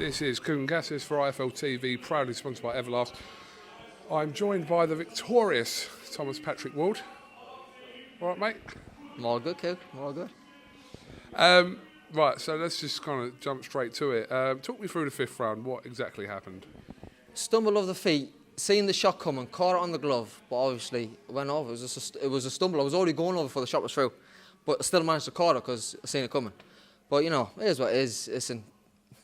This is KUGAN for IFL TV, proudly sponsored by Everlast. I'm joined by the victorious Thomas Patrick Ward. All right, mate? I'm all good, Coog. I'm all good. Right, so let's just kind of jump straight to it. Talk me through the fifth round. What exactly happened? Stumble of the feet, seeing the shot coming, caught it on the glove, but obviously went over. It was a stumble. I was already going over before the shot was through, but still managed to caught it because I seen it coming. But, you know, it is what it is. Listen,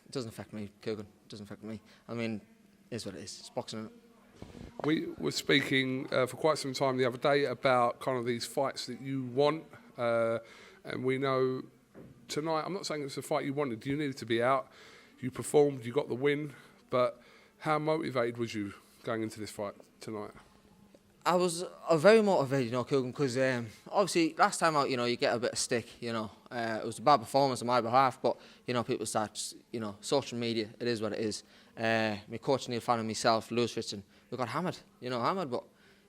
it doesn't affect me, KUGAN. It doesn't affect me. I mean, it is what it is. It's boxing, isn't it? We were speaking for quite some time the other day about kind of these fights that you want, and we know tonight, I'm not saying it's a fight you wanted, you needed to be out, you performed, you got the win, but how motivated was you going into this fight tonight? I was very motivated, you know, KUGAN, because obviously last time out, you know, you get a bit of stick, you know. It was a bad performance on my behalf, but, you know, people start, you know, social media, it is what it is. My coach Neil Fan and myself, Lewis Richardson, we got hammered, but,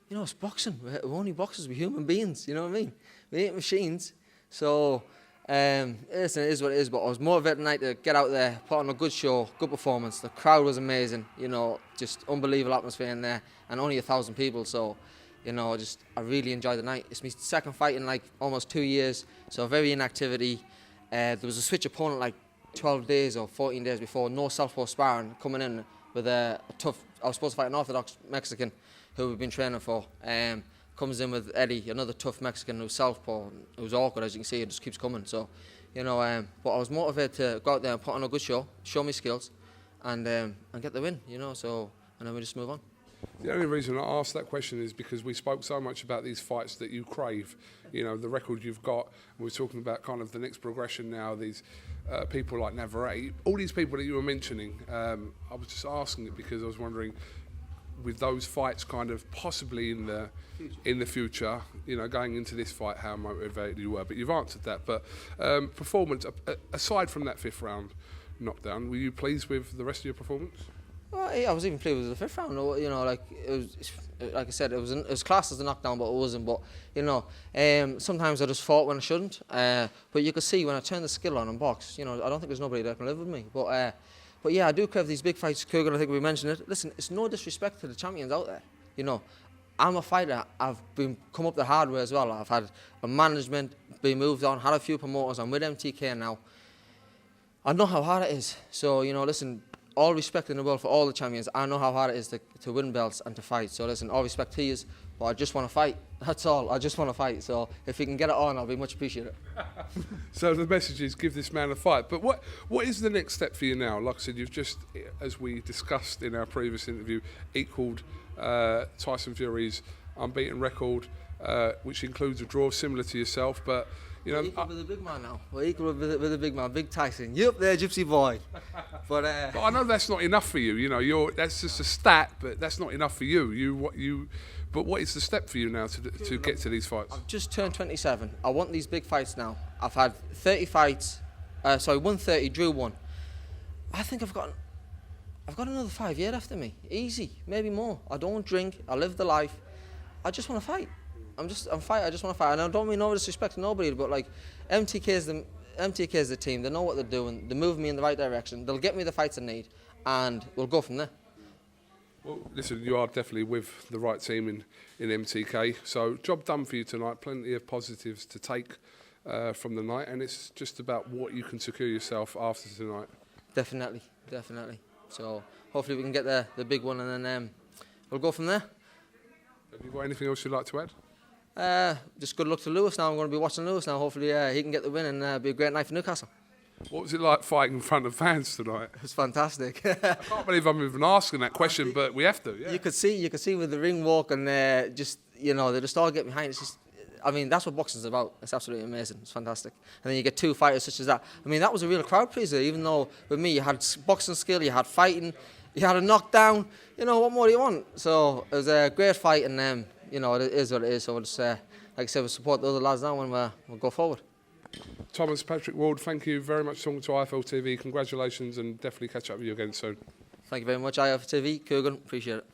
you know, it's boxing. We're only boxers, we're human beings, you know what I mean? We ain't machines. So, listen, it is what it is, but I was motivated tonight to get out there, put on a good show, good performance. The crowd was amazing, you know, just unbelievable atmosphere in there, and only 1,000 people, so, you know, I really enjoyed the night. It's my second fight in like almost 2 years, so very inactivity. There was a switch opponent like 12 days or 14 days before, no southpaw sparring, coming in with a tough, I was supposed to fight an orthodox Mexican who we've been training for. Comes in with Eddie, another tough Mexican who's southpaw, who's awkward, as you can see, it just keeps coming. So, you know, but I was motivated to go out there and put on a good show, show me skills, and get the win, you know, so, and then we just move on. The only reason I asked that question is because we spoke so much about these fights that you crave, you know, the record you've got. We're talking about kind of the next progression now, these people like Navarrete, all these people that you were mentioning. I was just asking it because I was wondering, with those fights kind of possibly in the future, you know, going into this fight, how motivated you were. But you've answered that. But performance, aside from that fifth round knockdown, were you pleased with the rest of your performance? Well, yeah, I was even pleased with the fifth round. You know, like it was, like I said, it was classed as a knockdown, but it wasn't. But you know, sometimes I just fought when I shouldn't. But you could see when I turned the skill on and box, you know, I don't think there's nobody that can live with me. But yeah, I do crave these big fights, KUGAN. I think we mentioned it. Listen, it's no disrespect to the champions out there. You know, I'm a fighter. I've come up the hard way as well. I've had a management, been moved on, had a few promoters. I'm with MTK now. I know how hard it is. So, you know, listen, all respect in the world for all the champions. I know how hard it is to win belts and to fight. So listen, all respect to you, but I just want to fight. That's all. I just want to fight. So if you can get it on, I'll be much appreciated. So the message is give this man a fight. But what is the next step for you now? Like I said, you've just, as we discussed in our previous interview, equalled Tyson Fury's unbeaten record, which includes a draw similar to yourself. But you know, we're equal with the big man now. We're equal with the big man, Big Tyson. You up there, Gypsy boy. But I know that's not enough for you. You know, that's just a stat, but that's not enough for you. But what is the step for you now to get to these fights? I've just turned 27. I want these big fights now. I've had 30 fights. Won 30, drew 1. I think I've got another 5 years after me. Easy, maybe more. I don't drink. I live the life. I just want to fight. I just want to fight. And I don't mean no disrespect to nobody, but like MTK is the team. They know what they're doing. They move me in the right direction. They'll get me the fights I need, and we'll go from there. Well, listen, you are definitely with the right team in MTK. So job done for you tonight. Plenty of positives to take from the night, and it's just about what you can secure yourself after tonight. Definitely. So hopefully we can get the big one, and then we'll go from there. Have you got anything else you'd like to add? Just good luck to Lewis now. I'm going to be watching Lewis now. Hopefully he can get the win and be a great night for Newcastle. What was it like fighting in front of fans tonight? It was fantastic. I can't believe I'm even asking that question, but we have to. Yeah. You could see with the ring walk and just, you know, they just all get behind. It's just, I mean, that's what boxing's about. It's absolutely amazing. It's fantastic. And then you get two fighters such as that. I mean, that was a real crowd pleaser. Even though with me, you had boxing skill, you had fighting, you had a knockdown. You know, what more do you want? So it was a great fight, and you know, it is what it is. So we'll just, like I said, we'll support the other lads now when we'll go forward. Thomas Patrick Ward, thank you very much for talking to IFL TV. Congratulations, and definitely catch up with you again soon. Thank you very much, IFL TV. KUGAN, appreciate it.